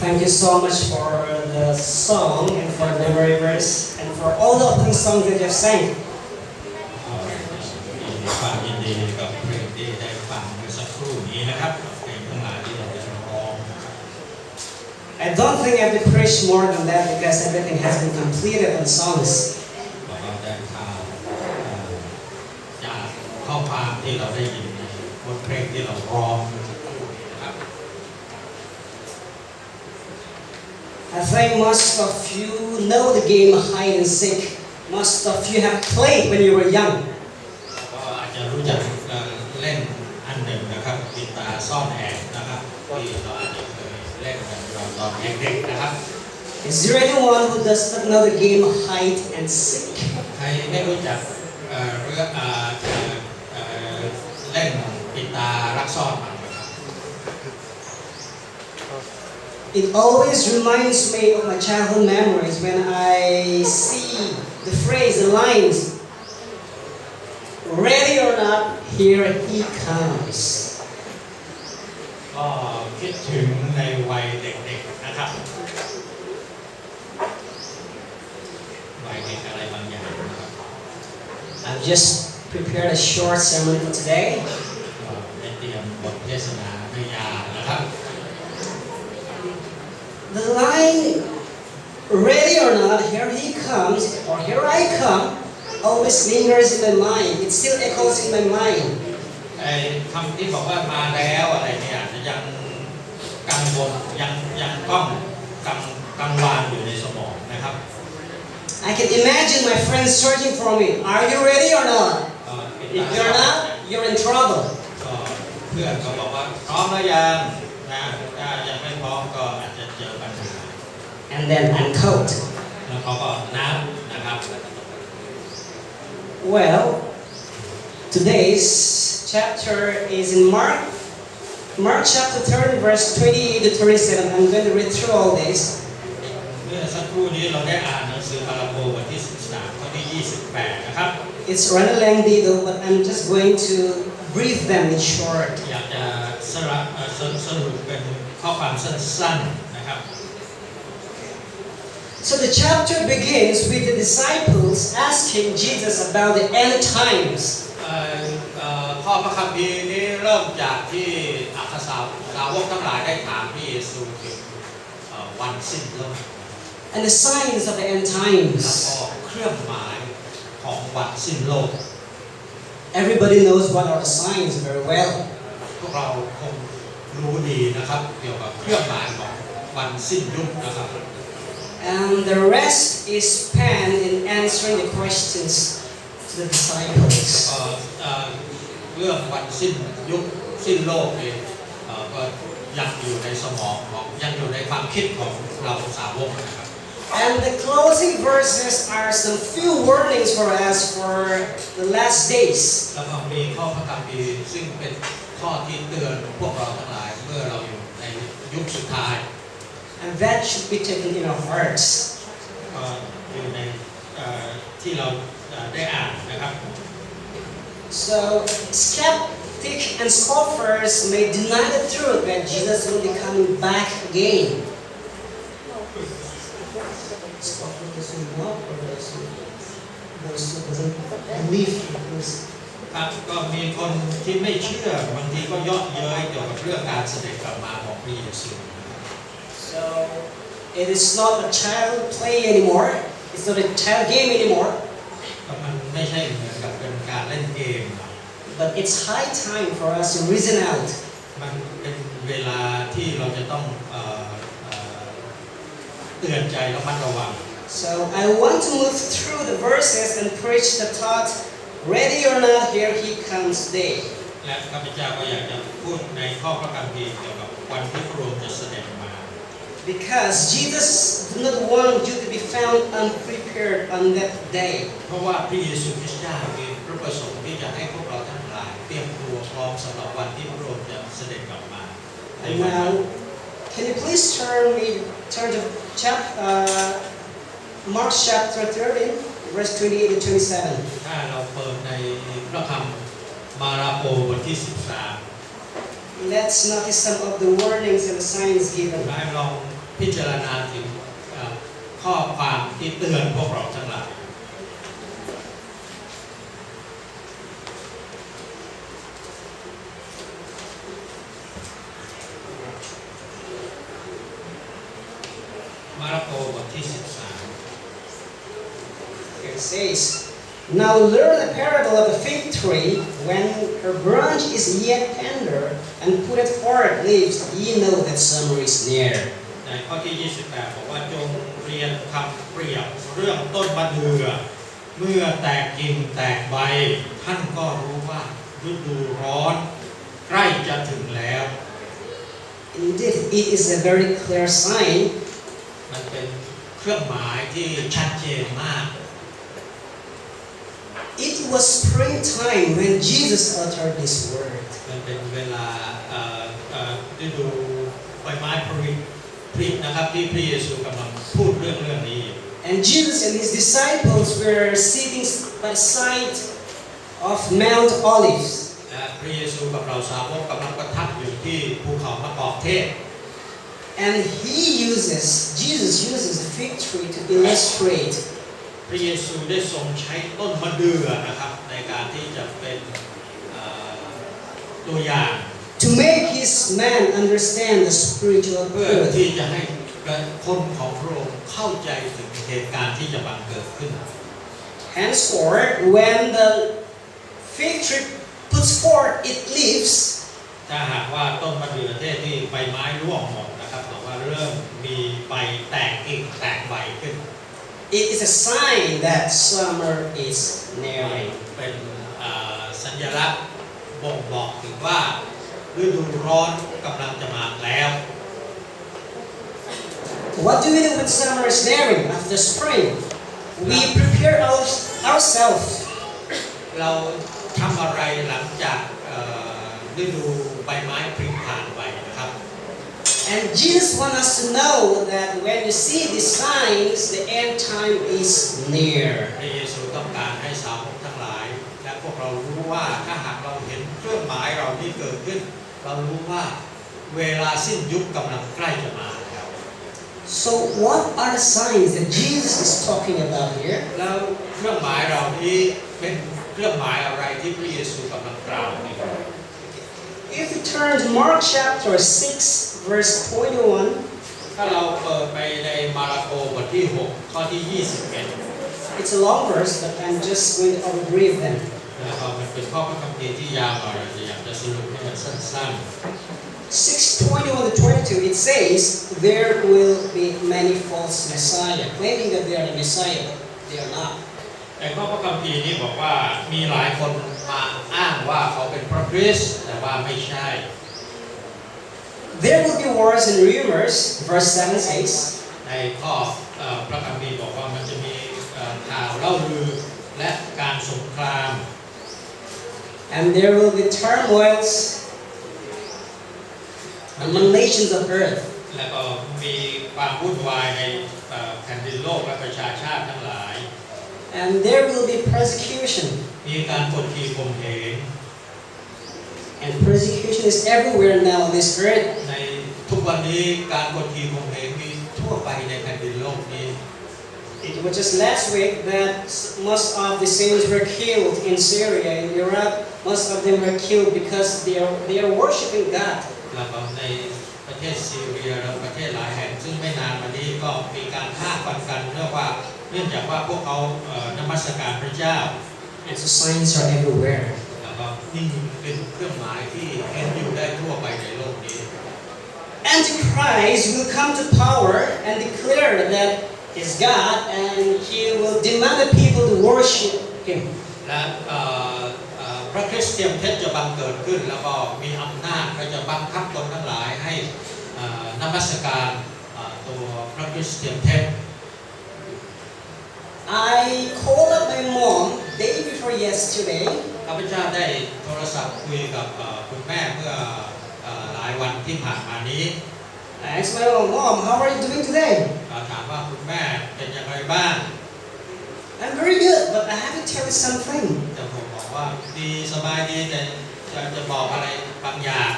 Thank you so much for the song and for the memory verse and for all the opening songs that you have sang. มีความยินดีกับเพลงที่ได้ฟังเมื่อสักครู่นี้นะครับเพลงทั้งหลายที่เราได้ร้อง I don't think I have to preach more than that because everything has been completed on songs. เราก็ได้ข่าวจากข้อความที่เราได้ยินในบทเพลงที่เราร้องนะครับ I think most of you know the game hide and seek. Most of you have played when you were young. ก็อาจจะรู้จักเล่นอันหนึ่งนะครับกีตาร์ซ่อนแอบนะครับที่เราอาจจะเคยเล่นกันตอนเด็กๆนะครับ Is there anyone who does not know the game hide and seek? ใครไม่รู้จักเรื่องเล่นกีตาร์รักซ่อนบ้างไหมครับ It always reminds me of my childhood memories when I see the phrase, the lines, ready or not, here he comes. ก็คิดถึงในวัยเด็กๆนะครับวัยเด็กอะไรบางอย่างนะครับ I've just prepared a short sermon for today. ก็ได้เตรียมบทเทศนาไม่ยาวนะครับ The line, ready or not, here he comes, or here I come, always lingers in my mind. It still echoes in my mind. ไอ้คำที่บอกว่ามาแล้วอะไรเนี่ยอาจจะยังกังวลยังต้องกังวานอยู่ในสมองนะครับ I can imagine my friends searching for me. Are you ready or not? If you're not, you're in trouble. ก็เพื่อนก็บอกว่าพร้อมหรือยังนะถ้ายังไม่พร้อมก็อาจจะเจอปัญหา And then unquote. แล้วเขาก็นับนะครับ Well, today's chapter is in Mark chapter 30, verse 28 to 37. I'm going to read through all this. เมื่อสักครู่นี้เราได้อ่านหนังสือมาระโกบทที่13ข้อที่28นะครับ It's rather lengthy though, but I'm just going to brief them in short. อยากจะสรุปเป็นข้อความสั้นๆนะครับ So the chapter begins with the disciples asking Jesus about the end times. ข้อพระคัมภีร์นี้เริ่มจากที่อัครสาวกทั้งหลายได้ถามพระเยซูถึงวันสิ้นโลก And the signs of the end แล้ว times. ก็เครื่องหมายของวันสิ้นโลก Everybody knows what are the signs very well. พวกเราคงรู้ดีนะครับเกี่ยวกับเครื่องหมายของวันสิ้นยุคนะครับ And the rest is spent in answering the questions to the disciples. เรื่องวันสิ้นยุคสิ้นโลกนี่ก็ยังอยู่ในสมองของยังอยู่ในความคิดของเราสาวกนะครับ And the closing verses are some few warnings for us for the last days. แล้วก็มีข้อพระคัมภีร์ซึ่งเป็นข้อที่เตือนพวกเราทั้งหลายเมื่อเราอยู่ในยุคสุดท้าย And that should be taken in our hearts. ก็อยู่ในที่เราได้อ่านนะครับ So, skeptic and scoffers may deny the truth that Jesus will be coming back again. Scoffers who mock or those who doesn't believe in this. ครับก็มีคนที่ไม่เชื่อบางทีก็เยาะเย้ยเกี่ยวกับเรื่องการเสด็จกลับมาของพระเยซู So, it is not a child play anymore. It's not a child game anymore. มันไม่ใช่เหมือนกับเป็นการเล่นเกม But it's high time for us to reason out. มันเป็นเวลาที่เราจะต้องเตือนใจและระมัดระวัง So I want to move through the verses and preach the thought, ready or not, here he comes day. และข้าพเจ้าก็อยากจะพูดในข้อพระคัมภีร์เกี่ยวกับวันที่พระองค์จะเสด็จมา Because Jesus did not want you to be found unprepared on that day. เพราะว่าพระเยซูคริสต์เจ้ามีพระประสงค์ที่จะให้พวกเราทั้งหลายเตรียมตัวพร้อมสำหรับวันที่พระองค์จะเสด็จกลับมาในวันนั้น Now, can you please turn to Mark chapter 13, verse 28 to 27. ถ้าเราเปิดในพระคำมาระโกบทที่13 Let's notice some of the warnings and the signs given. ให้ลอง พิจารณาถึงข้อความที่เตือนพวกเราทั้งหลายมาระโกบทที่ 13 It says, Now learn the parable of the fig tree. When her branch is yet tender and putteth forth leaves, ye know that summer is near. ในข้อที่ 28 บอกว่าจงเรียนคำเปรียบเรื่องต้นมะเดื่อเมื่อแตกกิ่งแตกใบท่านก็รู้ว่าฤดูร้อนใกล้จะถึงแล้ว Indeed, it is a very clear sign. มันเป็นเครื่องหมายที่ชัดเจนมาก It was springtime when Jesus uttered this word. มันเป็นเวลาฤดูใบไม้ผลินะครับที่พระเยซูกำลังพูดเรื่องนี้ And Jesus and his disciples were sitting by the side of Mount Olives. พระเยซูกับเราสาวกกำลังประทับอยู่ที่ภูเขามะกอกเทศ And Jesus uses the fig tree to illustrate พระเยซูได้ทรงใช้ต้นมะเดื่อนะครับในการที่จะเป็นตัวอย่าง to make his man understand the spiritual เพื่อ birth. ที่จะให้คนของพระองค์เข้าใจถึงเหตุการณ์ที่จะบังเกิดขึ้น Henceforth, when the fig tree puts forth its leaves, ถ้าหากว่าต้นมะเดื่อเทศที่ใบไม้ร่วงหมดนะครับแต่ว่าเริ่มมีใบแตกกิ่งแตกใบขึ้น it is a sign that summer is nearing. เป็นสัญลักษณ์บ่งบอกถึงว่าฤดูร้อนกำลังจะมาแล้ว What do we do when summer is nearing after spring? We prepare ourselves. เราทำอะไรหลังจากฤดูใบไม้ผลิผ่านไปนะครับ And Jesus wants us to know that when you see these signs, the end time is near. พระเยซูต้องการให้สาวกทั้งหลายและพวกเรารู้ว่าถ้าหากเราเห็นเครื่องหมายเราที่เกิดขึ้นเรารู้ว่าเวลาสิ้นยุคกำลังใกล้จะมาแล้ว So what are the signs that Jesus is talking about here? แล้วเครื่องหมายเรานี้เป็นเครื่องหมายอะไรที่พระเยซูกำลังกล่าวนี่ If you turn to Mark chapter 6, verse 21, ถ้าเราเปิดไปในมาระโกบทที่ 6 ข้อที่ 21 it's a long verse, but I'm just going to abbreviate them. นะครับมันเป็นข้อพระคัมภีร์ที่ยาวหน่อยเราจะอยากจะสรุปให้มันสั้น 6:21 to 22, it says, there will be many false messiah, claiming that they are the Messiah, but they are not. ๆแต่ข้อพระคัมภีร์นี้บอกว่ามีหลายคนมาอ้างว่าเขาเป็นพระคริสต์แต่ว่าไม่ใช่ There will be wars and rumors, verse 7 says, ในข้อพระคัมภีร์บอกว่ามันจะมีข่าวเล่าลือและการสงคราม and there will be turmoils among nations of earth. แล้วก็มีความวุ่นวายในแผ่นดินโลกและประชาชาติทั้งหลาย And there will be persecution. มีการกดขี่ข่มเหง And persecution is everywhere now on this earth. ในทุกวันนี้การกดขี่ข่มเหงมีทั่วไปในแผ่นดินโลกนี้ It was just last week that most of the saints were killed in Syria, in Iraq. Most of them were killed because they are worshiping God. แล้วก็ในประเทศซีเรียและประเทศหลายแห่งซึ่งไม่นานมานี้ก็มีการฆ่าฟันกันเนื่องจากว่าพวกเขานมัสการพระเจ้า And so signs are everywhere. แล้วก็นี่เป็นเครื่องหมายที่เห็นอยู่ได้ทั่วไปในโลกนี้ Antichrist will come to power and declare that he's God, and he will demand the people to worship him. และพระคริสต์เทียมเท็จจะบังเกิดขึ้นแล้วก็มีอำนาจก็จะบังคับคนทั้งหลายให้นมัสการตัวพระคริสต์เทียมเท็จ I called up my mom day before yesterday. ข้าพเจ้าได้โทรศัพท์คุยกับคุณแม่เมื่อหลายวันที่ผ่านมานี้ I asked my mom, how are you doing today? ถามว่าคุณแม่เป็นอย่างไรบ้าง I'm very good, but I have to tell you something. แต่ผมบอกว่าดีสบายดีแต่จะบอกอะไรบางอย่าง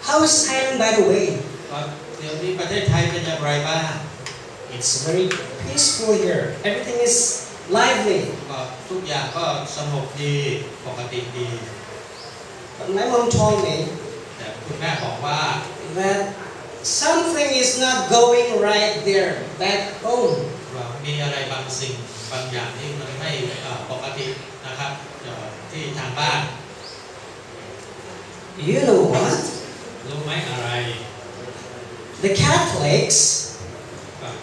How is Thailand, by the way? ก็ เดี๋ยวนี้ประเทศไทยเป็นอย่างไรบ้าง It's very peaceful here. Everything is lively. ก็ทุกอย่างก็สงบดีปกติดี But my mom told me แต่คุณแม่บอกว่า that something is not going right there back home. ว่ามีอะไรบางสิ่งบางอย่างที่มันไม่ปกตินะครับที่ทางบ้าน You know what? รู้ไหมอะไร The Catholics,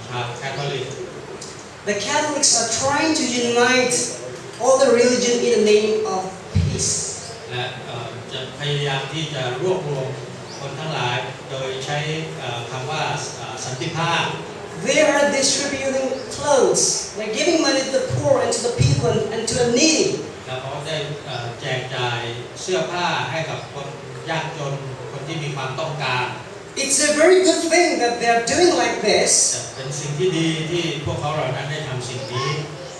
ชาวแคทอลิก the Catholics are trying to unite all the religion in the name of peace. และจะพยายามที่จะรวบรวมคนทั้งหลายโดยใช้คำว่าสันติภาพ They are distributing clothes. They're giving money to the poor and to the people and to the needy. แล้วเขาได้แจกจ่ายเสื้อผ้าให้กับคนยากจนคนที่มีความต้องการ It's a very good thing that they're doing like this. เป็นสิ่งที่ดีที่พวกเขาเหล่านั้นได้ทำสิ่งนี้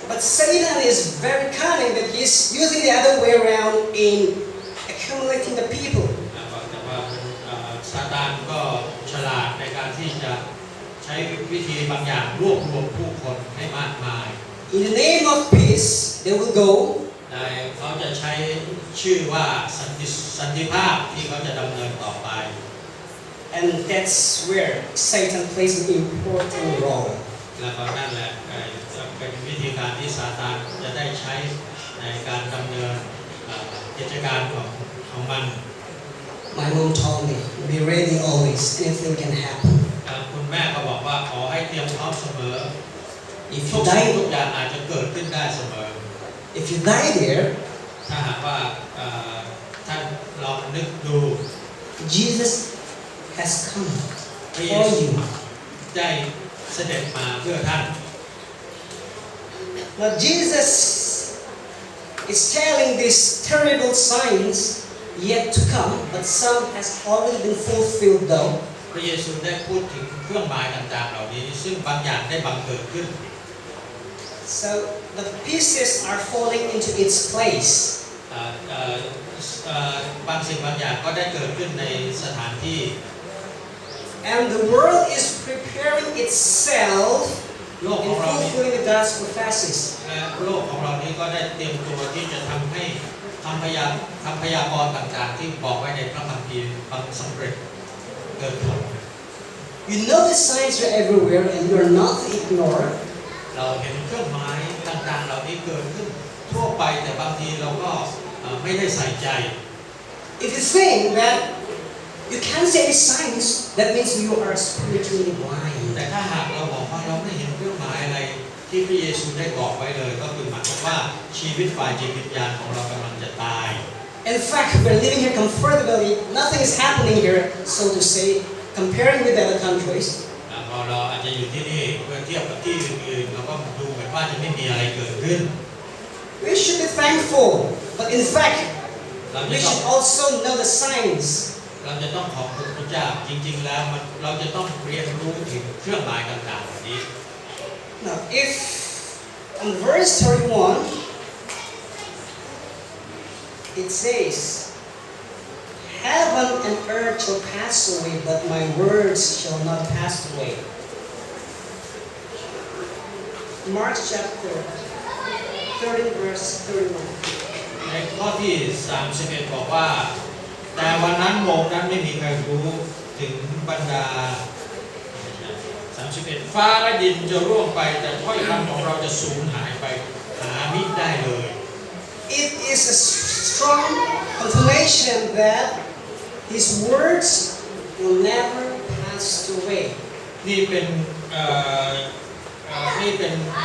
But Satan is very cunning that he's using the other way around in accumulating the people. แต่ว่าซาตานก็ฉลาดในการที่จะใช้วิธีบางอย่างรวบรวมผู้คนให้มากมาย In the name of peace, they will go. เขาจะใช้ชื่อว่าสันติภาพที่เขาจะดำเนินต่อไป And that's where Satan plays an important role. แล้วก็นั่นแหละเป็นวิธีการที่ซาตานจะได้ใช้ในการดำเนินกิจการของมัน My mom told me, be ready always, anything can happen. คุณแม่ก็บอกว่าขอให้เตรียมพร้อมเสมอ If ทุ you กสิ่ง die, ทุกอย่างอาจจะเกิดขึ้นได้เสมอ if you die there, ถ้าหากว่าท่านลองนึกดู Jesus has come พระเย for ซู you. ได้เสด็จมาเพื่อท่าน Now Jesus is telling these terrible signs yet to come, but some has already been fulfilled though. พระเยซูได้พูดถึงเครื่องหมายต่างๆเหล่านี้ซึ่งบางอย่างได้บังเกิดขึ้น So the pieces are falling into its place. บางสิ่งบางอย่างก็ได้เกิดขึ้นในสถานที่ And the world is preparing itself โลก in ของเรานี้ fulfilling the God's prophecies. และโลกของเรานี้ก็ได้เตรียมตัวที่จะทำให้คำพยากรณ์ต่างๆที่บอกไว้ในพระคัมภีร์บางสำเร็จเกิดผล You know the signs are everywhere and you are not to ignore. เราเห็นเครื่องหมายต่างๆเหล่านี้เกิดขึ้นทั่วไปแต่บางทีเราก็ไม่ได้ใส่ใจ If you think that you can't see any signs, that means you are spiritually แต่ blind. ถ้าหากเราบอกว่าเราไม่เห็นเครื่องหมายอะไรที่พระเยซูได้บอกไว้เลยก็คือหมายความว่าชีวิตฝ่ายจิตวิญญาณของเรากำลังจะตาย In fact, we're living here comfortably. Nothing is happening here, so to say, comparing with other countries. พอเราอาจจะอยู่ที่นี่เมื่อเทียบกับที่อื่นๆเราก็ดูเหมือนว่าจะไม่มีอะไรเกิดขึ้น We should be thankful, but in fact, เรา we จะต้อง should also know the signs. เราจะต้องขอบคุณพระเจ้าจริงๆแล้วเราจะต้องเรียนรู้ถึงเครื่องหมายต่างๆเหล่านี้ Now, if in verse 31, it says, Heaven and earth shall pass away, but my words shall not pass away. Mark chapter 30, verse 31. ในข้อที่ 31 บอกว่าแต่วันนั้นโมงนั้นไม่มีใครรู้ถึงบรรดา 31 ฟ้าและดินจะร่วงไปแต่ถ้อยคำของเราจะสูญหายไปหามิได้เลย It is a strong confirmation that His words will never pass away. นี่เป็น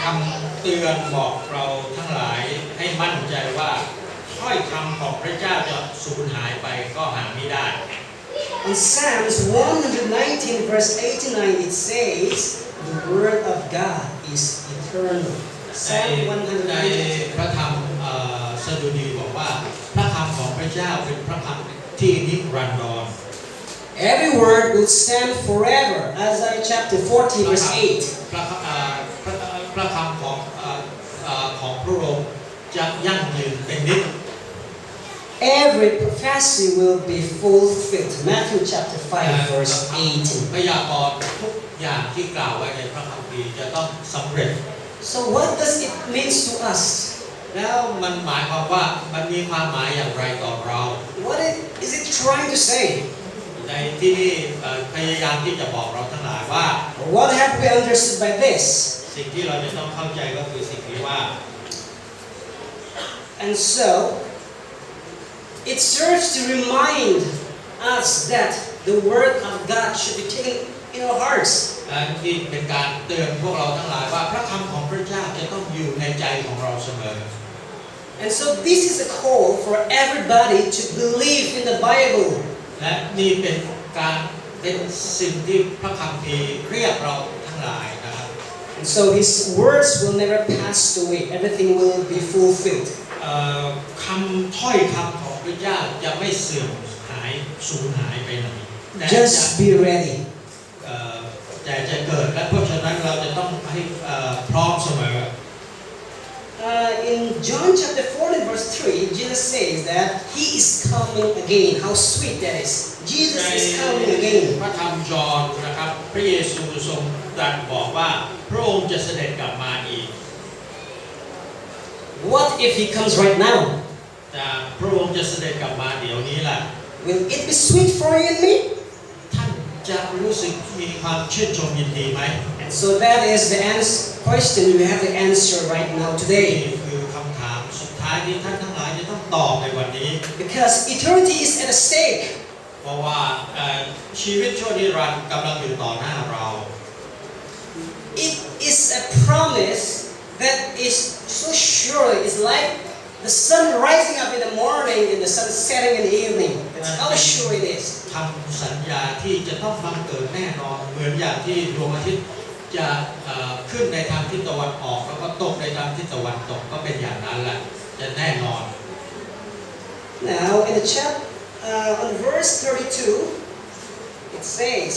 คำเตือนบอกเราทั้งหลายให้มั่นใจว่าถ้อยคำของพระเจ้าจะสูญหายไปก็หาไม่ได้ In Psalms 119 verse 89 it says, the word of God is eternal. ใน Psalm ในพระธรรมสดุดีบอกว่าพระคำของพระเจ้าเป็นพระคำที่นิรันดร Every word will stand forever. Isaiah chapter 40 verse 8. พระคำของพระองค์จะยั่งยืนเป็นนิจ every prophecy will be fulfilled. Matthew chapter 5 verse 18. พยากรณ์ทุกอย่างที่กล่าวไว้ในพระคัมภีร์จะต้องสำเร็จ So what does it mean to us? แล้วมันหมายความว่ามันมีความหมายอย่างไรต่อเรา What is it trying to say? ในที่นี่พยายามที่จะบอกเราทั้งหลายว่า What have we understood by this? สิ่งที่เราจะต้องเข้าใจก็คือสิ่งที่ว่า And so, it serves to remind us that the word of God should be taken in our hearts. ที่เป็นการเตือนพวกเราทั้งหลายว่าพระคำของพระเจ้าจะต้องอยู่ในใจของเราเสมอ And so this is a call for everybody to believe in the Bible. และนี่เป็นสิ่งที่พระคัมภีร์เรียกเราทั้งหลายนะครับ And so His words will never pass away. Everything will be fulfilled. คำถ้อยคำของพระเจ้าจะไม่เสื่อมหายสูญหายไปไหน Just be ready. แต่จะเกิดและเพราะฉะนั้นเราจะต้องให้พร้อมเสมอ In John chapter 14 verse 3, Jesus says that He is coming again. How sweet that is. Jesus is coming ใน again. พระธรรมยอห์นนะครับพระเยซูทรงตรัสบอกว่าพระองค์จะเสด็จกลับมาอีก What if He comes right now? แต่พระองค์จะเสด็จกลับมาเดี๋ยวนี้แหละ Will it be sweet for you and me? ท่านจะรู้สึกมีความชื่นชมยินดีไหม And so that is the question we have to answer right now นี่ today. คือคำถามสุดท้ายที่ท่านทั้งหลายจะต้องตอบในวันนี้ Because eternity is at stake. เพราะว่าชีวิตชั่วนิรันดร์กำลังอยู่ต่อหน้าเรา It is a promise that is so sure. It's like the sun rising up in the morning and the sun setting in the evening. That's how sure it is. คำสัญญาที่จะต้องบังเกิดแน่นอนเหมือนอย่างที่ดวงอาทิตย์จะขึ้นในทางทิศตะวันออกแล้วก็ตกในทางทิศตะวันตกก็เป็นอย่างนั้นแหละจะแน่นอน Now in the on verse 32, it says,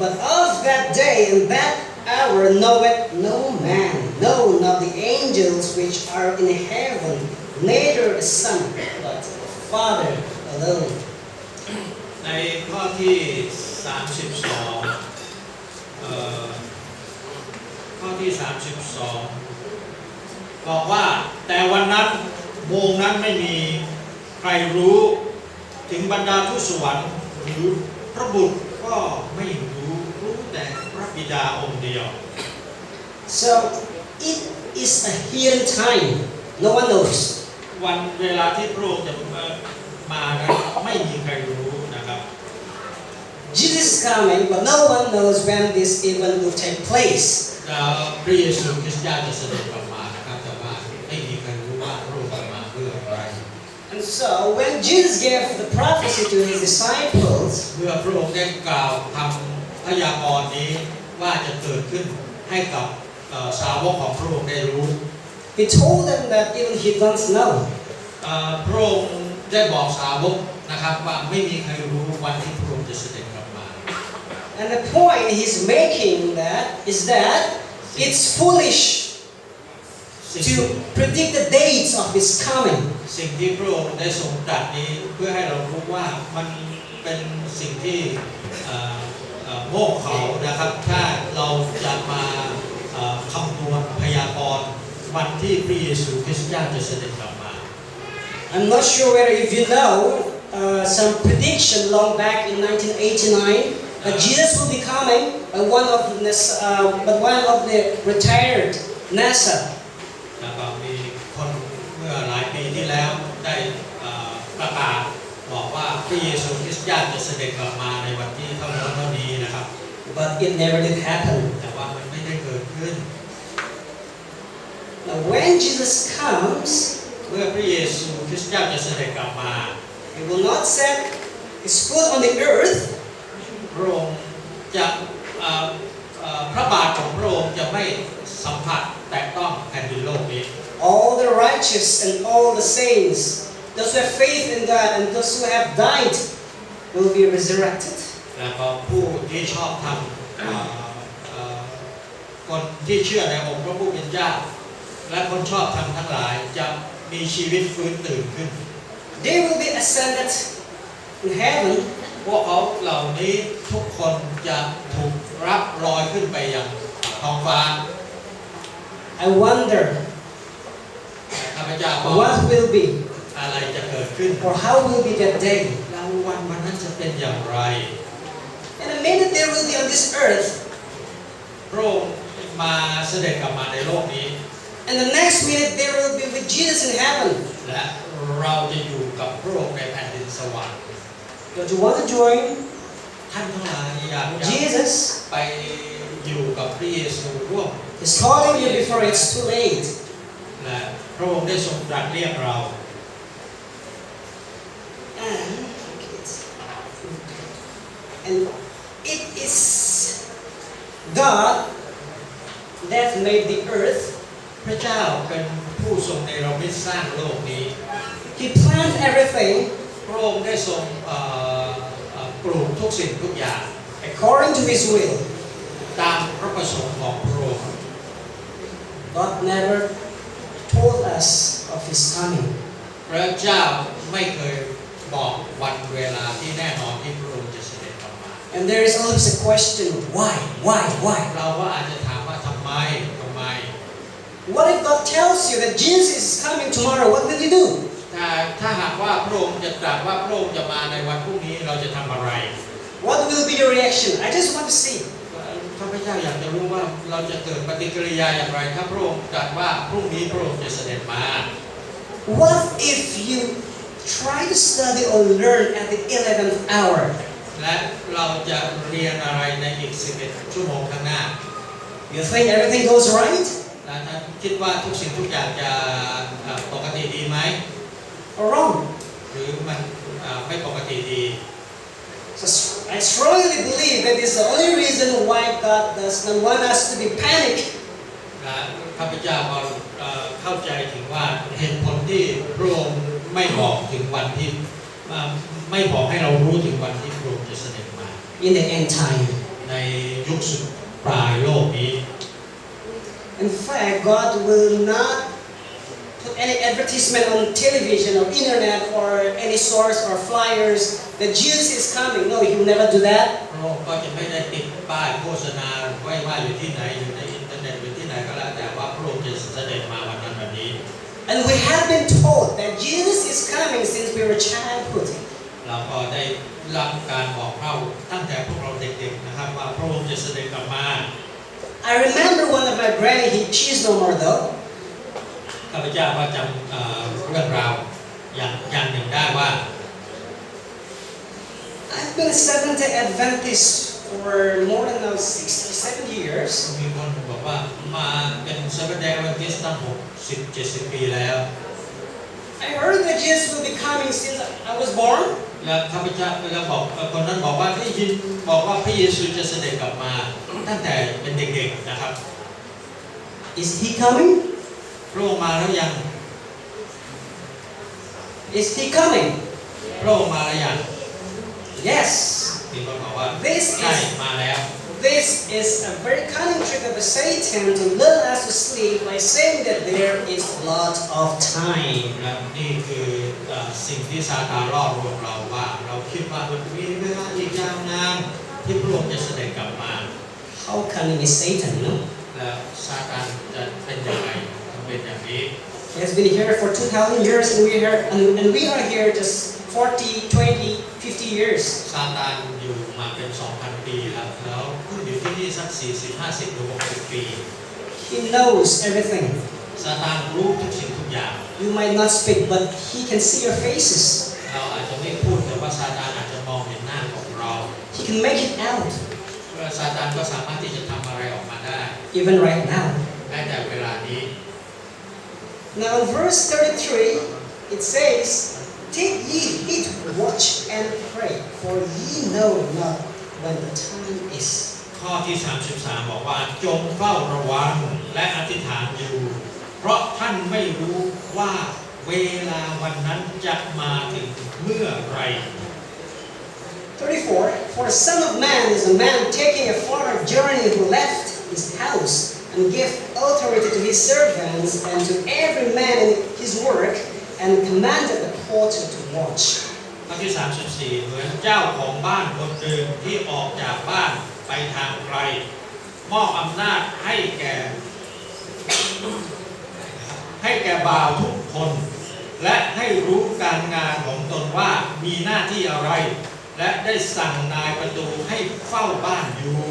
"But of that day and that hour knoweth no man, no, not the angels which are in heaven, neither the Son, but the Father alone." ในข้อที่32ข้อที่32บอกว่าแต่วันนั้นโมงนั้นไม่มีใครรู้ถึงบรรดาทูตสวรรค์หรือพระบุตรก็ไม่รู้แต่พระบิดาองค์เดียว So it is a hidden time. No one knows. วันเวลาที่พระองค์จะมานั้นไม่มีใครรู้นะครับ Jesus is coming, but no one knows when this event will take place. พระเยซูคริสต์เจ้าจะเสด็จกลับมานะครับแต่ว่าไม่มีใครรู้ว่าพระองค์จะมาเพื่ออะไร And so when Jesus gave the prophecy to His disciples, เมื่อพระองค์ได้กล่าวคำพยากรณ์นี้ว่าจะเกิดขึ้นให้กับสาวกของพระองค์ได้รู้ He told them that even He doesn't know. พระองค์ได้บอกสาวกนะครับว่าไม่มีใครรู้วันที่พระองค์จะเสด็จกลับมา And the point He's making is that it's foolish to predict the dates of His coming. สิ่งที่พระองค์ได้ทรงตรัสนี้เพื่อให้เรารู้ว่ามันเป็นสิ่งที่โง่เขลานะครับถ้าเราจะมาคำนวณพยากรณ์วันที่พระเยซูคริสต์เจ้าจะเสด็จกลับมา I'm not sure whether if you know some prediction long back in 1989 that Jesus will be coming by one of the retired NASA. นะครับมีคนเมื่อหลายปีที่แล้วได้ประกาศบอกว่าพระเยซูคริสต์เจ้าจะเสด็จกลับมาในวันที่เท่านั้นเท่านี้นะครับ But it never did happen. แต่ว่ามันไม่ได้เกิดขึ้น Now when Jesus comes, เมื่อพระเยซูคริสต์เจ้าจะเสด็จกลับมา He will not set His foot on the earth. พระองค์จะพระบาทของพระองค์จะไม่สัมผัสแตะต้องแผ่นดินโลกนี้ All the righteous and all the saints, those who have faith in God and those who have died, will be resurrected. แล้วก็ผู้ที่ชอบทำ คนที่เชื่อในองค์พระผู้เป็นเจ้าและคนชอบธรรมทั้งหลายจะมีชีวิตฟื้นตื่นขึ้น They will be ascended in heaven. พวกเขาเหล่านี้ทุกคนจะถูกรับลอยขึ้นไปยังท้องฟ้า I wonder ข้าพเจ้าบอก what will be อะไรจะเกิดขึ้น or how will be that day. แล้ววันนั้นจะเป็นอย่างไร And the minute they will be on this earth, พระองค์มาเสด็จกลับมาในโลกนี้ and the next minute they will be with Jesus in heaven. และเราจะอยู่กับพระองค์ในแผ่นดินสวรรค์ Don't you want to join ท่านทั้งหลายอยากจะ Jesus? ไปอยู่กับพระเยซูร่วม He's calling you before it's too late. และพระองค์ได้ทรงตรัสเรียกเรา And it is God that made the earth. พระเจ้าเป็นผู้ทรงเนรมิตสร้างโลกนี้ He planned everything พระองค์ได้ทรงปลูกทุกสิ่งทุกอย่าง according to His will. ตามพระประสงค์ของพระองค์ God never told us of His coming. พระเจ้าไม่เคยบอกวันเวลาที่แน่นอนที่พระองค์จะเสด็จกลับมา And there is always a question, why? เราก็อาจจะถามว่าทำไม What if God tells you that Jesus is coming tomorrow? What will you do? ถ้าหากว่าพระองค์จะตรัสว่าพระองค์จะมาในวันพรุ่งนี้เราจะทำอะไร What will be your reaction? I just want to see. ข้าพเจ้าอยากจะรู้ว่าเราจะเกิดปฏิกิริยาอย่างไรถ้าพระองค์ตรัสว่าพรุ่งนี้พระองค์จะเสด็จมา What if you try to study or learn at the 11th hour? และเราจะเรียนอะไรในอีก11ชั่วโมงข้างหน้า You think everything goes right? และท่านคิดว่าทุกสิ่งทุกอย่างจะปกติดีไหม Or wrong? หรือมันไม่ปกติดี So I strongly believe that this is the only reason why God does not want us to be panicked. และข้าพเจ้าก็เข้าใจถึงว่าเหตุผลที่พระองค์ไม่บอกถึงวันที่ไม่บอกให้เรารู้ถึงวันที่พระองค์จะเสด็จมา In the end time. ในยุคสุดปลายโลกนี้ In fact, God will not put any advertisement on television or internet or any source or flyers that Jesus is coming. No, He will never do that. พระองค์ก็จะไม่ได้ติดป้ายโฆษณาไว้ว่าอยู่ที่ไหนอยู่ในอินเทอร์เน็ตอยู่ที่ไหนก็แล้วแต่ว่าพระองค์จะเสด็จมาวันนั้นวันนี้ And we have been told that Jesus is coming since we were childhood. เราก็ได้รับการบอกเล่าตั้งแต่พวกเราเด็กๆนะครับว่าพระองค์จะเสด็จกลับมา I remember one of my granny, she's no more though. ข้าพเจ้าก็จำเรื่องราวอย่างหนึ่งได้ว่า I've been a Seventh-day Adventist for more than now 60-70 years. มีคนบอกว่ามาเป็นเซเว่นเดย์แอดเวนทิสต์ตั้ง60-70 ปีแล้ว I heard that Jesus will be coming since I was born. แล้วข้าพเจ้าแล้วบอกคนนั้นบอกว่าได้ยินบอกว่าพระเยซูจะเสด็จกลับมาตั้งแต่เป็นเด็กๆนะครับ Is He coming? พระองค์มาแล้วยัง Is He coming? พระองค์มาแล้วยัง Yes. มีคนบอกว่า This ใช่ is มาแล้ว This is a very cunning trick of Satan to lure us to sleep by saying that there is a lot of time. และนี่คือสิ่งที่ซาตานล่อลวงเราว่าเราคิดว่ามันมีเวลาอีกยาวนานที่พระองค์จะเสด็จกลับมา How cunning is Satan, no? แล้วซาตานจะเป็นยังไงถึงเป็นอย่างนี้ He has been here for 2,000 years and we are here just 40, 20, 50 years. ซาตานอยู่มาเป็น 2,000 ปีแล้วเพิ่งอยู่ที่นี่สัก 40, 50 หรือ 60 ปี He knows everything. ซาตานรู้ทุกสิ่งทุกอย่าง You might not speak, but he can see your faces. เราอาจจะไม่พูดแต่ว่าซาตานอาจจะมองเห็นหน้าของเรา He can make it out, ซาตานก็สามารถที่จะทำอะไรออกมาได้ even right now. ได้แต่เวลานี้ Now in verse 33, it says, Take ye heed, watch and pray, for ye know not when the time is. ข้อที่ 33 บอกว่าจงเฝ้าระวังและอธิษฐานอยู่ เพราะท่านไม่รู้ว่าเวลาวันนั้นจะมาถึงเมื่อไร 34, For the Son of Man is a man taking a far journey who left his house and gave authority to his servants and to every man in his work, and commanded the porter to watch. ข้อที่34เหมือนเจ้าของบ้านคนหนึ่งที่ออกจากบ้านไปทางไกลมอบอำนาจให้แก่บ่าวทุกคน และให้รู้การงานของตนว่ามีหน้าที่อะไร และได้สั่งนายประตูให้เฝ้าบ้านอยู่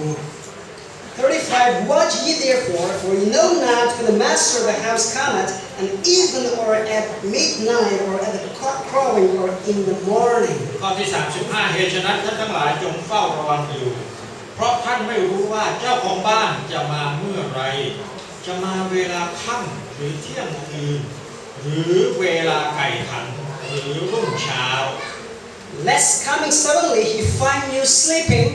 35 Watch ye therefore, for ye know not when the master of the house cometh, and even or at midnight, or at the cock crowing, or in the morning. ข้อที่35เหตุฉะนั้นท่านทั้งหลายจงเฝ้าระวังอยู่เพราะท่านไม่รู้ว่าเจ้าของบ้านจะมาเมื่อไรจะมาเวลาค่ำหรือเที่ยงคืนหรือเวลาไก่ขันหรือรุ่งเช้า Lest coming suddenly he find you sleeping.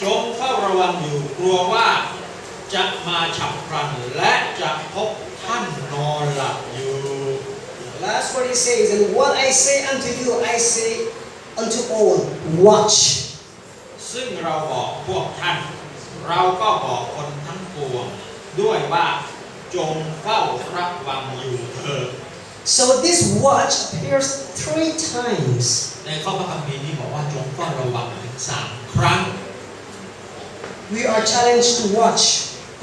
จงเฝ้าระวังอยู่กลัวว่าจะมาฉับพลันและจะพบท่านนอนหลับอยู่ Last word he says, and what I say unto you, I say unto all, watch. ซึ่งเราบอกพวกท่านเราก็บอกคนทั้งปวงด้วยว่าจงเฝ้าระวังอยู่เถิด So this watch appears 3 times. ในข้อพระคัมภีร์นี้บอกว่าจงเฝ้าระวังถึง3 ครั้ง We are challenged to watch.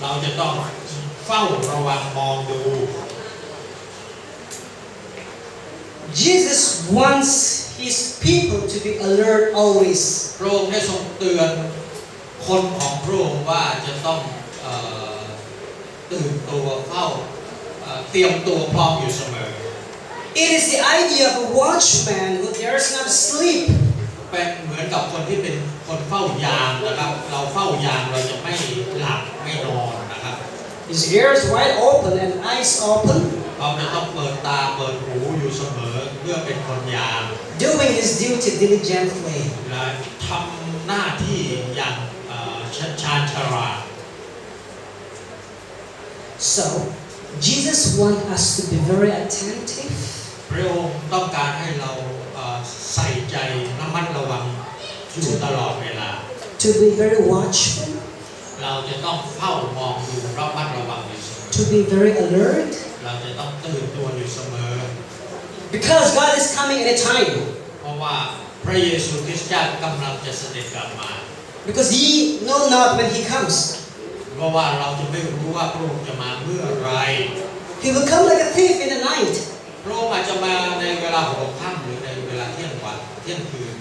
เราจะต้องเฝ้าระวังมองดู Jesus wants his people to be alert always. พระองค์ได้ทรงเตือนคนของพระองค์ว่าจะต้องตื่นตัวเฝ้าเตรียมตัวพร้อมอยู่เสมอ It is the idea of a watchman who dares not sleep. เป็นเหมือนกับคนที่เป็นคนเฝ้ายามนะครับเราเฝ้ายามเราจะไม่หลับไม่นอนนะครับ His ears wide open and eyes open, เราจะต้องเปิดตาเปิดหูอยู่เสมอเพื่อเป็นคนยาม doing his duty diligently. และทำหน้าที่อย่างชาญฉลาด So, Jesus wants us to be very attentive, พระองค์ต้องการให้เราใส่ใจระมัดระวังอยู่ตลอดเวลา to be very watchful, เราจะต้องเฝ้ามองดูระมัดระวังอยู่เสมอ to be very alert, เราจะต้องตื่นตัวอยู่เสมอ because God is coming at a time. เพราะว่าพระเยซูคริสต์เจ้ากำลังจะเสด็จกลับมา Because ye know not when he comes. เพราะว่าเราจะไม่รู้ว่าพระองค์จะมาเมื่อไร He will come like a thief in the night. พระองค์อาจจะมาในเวลาหัวค่ำหรือในเวลาเที่ยงคืน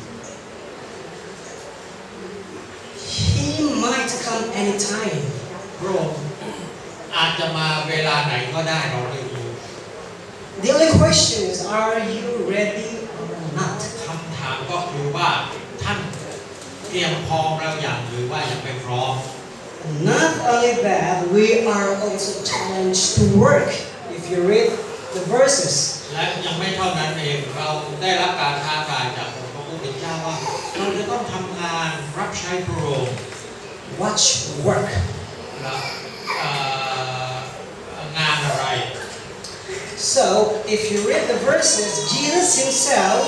He might come anytime. พระองค์อาจจะมาเวลาไหนก็ได้เราไม่รู้ The only question is, are you ready or not? คำถามก็คือว่าท่านเตรียมพร้อมแล้วอย่างหรือว่ายังไม่พร้อม Not only that, we are also challenged to work. If you read the verses, และยังไม่เท่านั้นเองเราได้รับการท้าทายจากองค์พระผู้เป็นเจ้าว่าเราจะต้องทำงานรับใช้พระองค์ watch, work. และงานอะไร So, if you read the verses, Jesus himself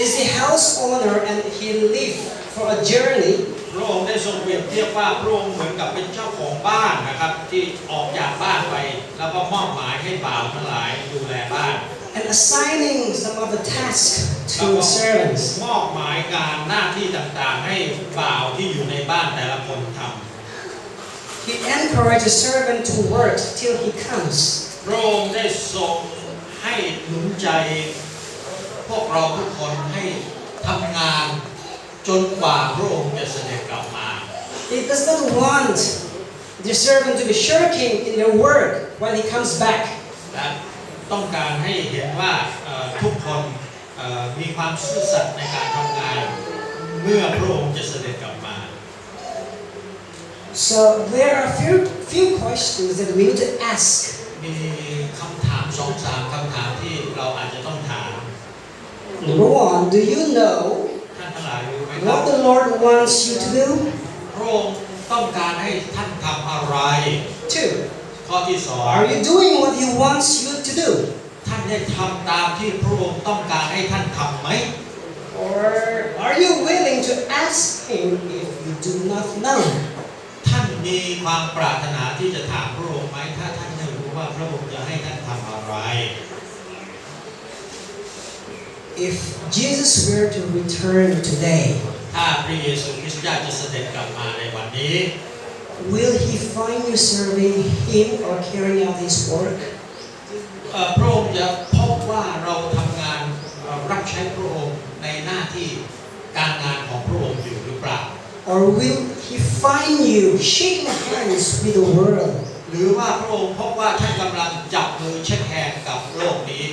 is the house owner and he lived for a journey. พระองค์ได้ทรงเปรียบเทียบว่าพระองค์เหมือนกับเป็นเจ้าของบ้านนะครับที่ออกจากบ้านไปแล้วก็มอบหมายให้บ่าวทั้งหลายดูแลบ้าน And assigning some of the tasks แล้ว to ก็ servants. มอบหมายการหน้าที่ต่างๆให้บ่าวที่อยู่ในบ้านแต่ละคนท He encouraged the servant to work till he comes. ำพระองค์ได้ทรงให้หนุนใจพวกเราทุกคนให้ทำงานจนกว่าพระองค์จะเสด็จกลับมา He does not want the servant to be shirking in their work when he comes back. และต้องการให้เห็นว่าทุกคนมีความซื่อสัตย์ในการทำงานเมื่อพระองค์จะเสด็จกลับมา So there are few questions that we need to ask. มีคำถาม2-3 คำถามที่เราอาจจะต้องถาม Number one, do you know ท่านทั้งหลายรู้ไหมครับ what the Lord wants you to do? พระองค์ต้องการให้ท่านทำอะไร Two, ข้อที่ are you doing what He wants you to do? 2ท่านได้ทำตามที่พระองค์ต้องการให้ท่านทำไหม Or are you willing to ask Him if you do not know? ท่านม มีความปรารถนาที่จะถามพระองค์ไหมถ้าท่านไม่รู้ว่าพระองค์จะให้ท่านทำอะไร If Jesus were to return today, ถ้าพระเยซูคริสต์เจ้าจะเสด็จกลับมาในวันนี้ will he find you serving him or carrying out his work? พระองค์จะพบว่าเราทำงานรับใช้พระองค์ในหน้าที่การงานของพระองค์อยู่หรือเปล่า Or will he find you shaking hands with the world? หรือว่าพระองค์พบว่าท่านกำลังจับมือเช็คแฮนด์กับโลกนี้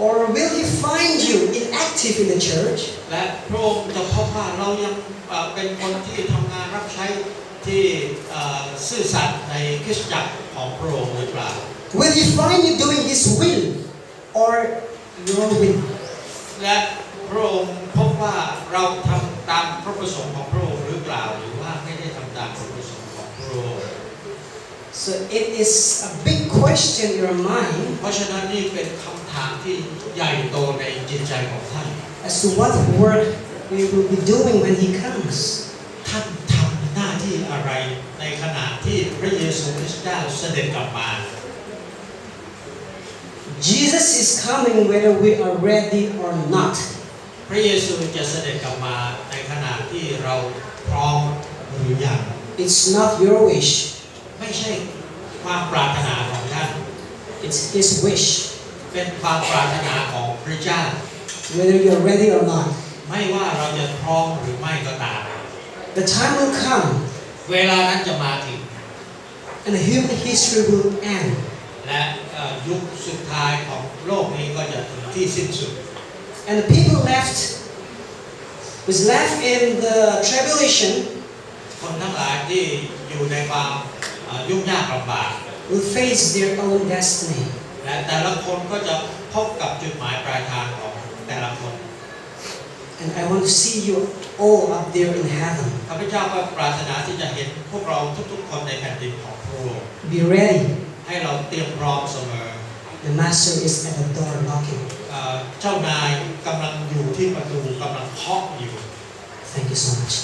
Or will he find you inactive in the church? และพระองค์จะพบว่าเรายังเป็นคนที่ทำงานรับใช้ที่ซื่อสัตย์ในคริสตจักรของพระองค์หรือเปล่า Will he find you doing his will or your will? และพระองค์พบว่าเราทำตามพระประสงค์ของพระองค์หรือเปล่าหรือว่าไม่ได้ทำตามพระประสงค์ของพระองค์ So it is a big question in your mind เพราะฉะนั้นนี่เป็นคำถามที่ใหญ่โตในจิตใจของท่าน as to what work we will be doing when he comes. ท่านทำหน้าที่อะไรในขณะที่พระเยซูคริสต์เจ้าเสด็จกลับมา Jesus is coming whether we are ready or not. พระเยซูจะเสด็จกลับมาในขณะที่เราพร้อมหรือยัง It's not your wish, ไม่ใช่ความปรารถนาของท่าน it's his wish. เป็นความปรารถนาของพระเจ้า Whether you're ready or not. ไม่ว่าเราจะพร้อมหรือไม่ก็ตาม The time will come เวลานั้นจะมาถึง and human history will end. และยุคสุดท้ายของโลกนี้ก็จะถึงที่สิ้นสุด And the people was left in the tribulation คนทั้งหลายที่อยู่ในความยุ่งยากลำบาก will face their own destiny. และแต่ละคนก็จะพบกับจุดหมายปลายทางของแต่ละคน And I want to see you all up there in heaven. ข้าพเจ้าก็ปรารถนาที่จะเห็นพวกเราทุกๆคนในแผ่นดินของพระองค์ Be ready. ให้เราเตรียมพร้อมเสมอ The master is at the door knocking. เจ้านายกำลังอยู่ที่ประตูกำลังเคาะอยู่ Thank you so much.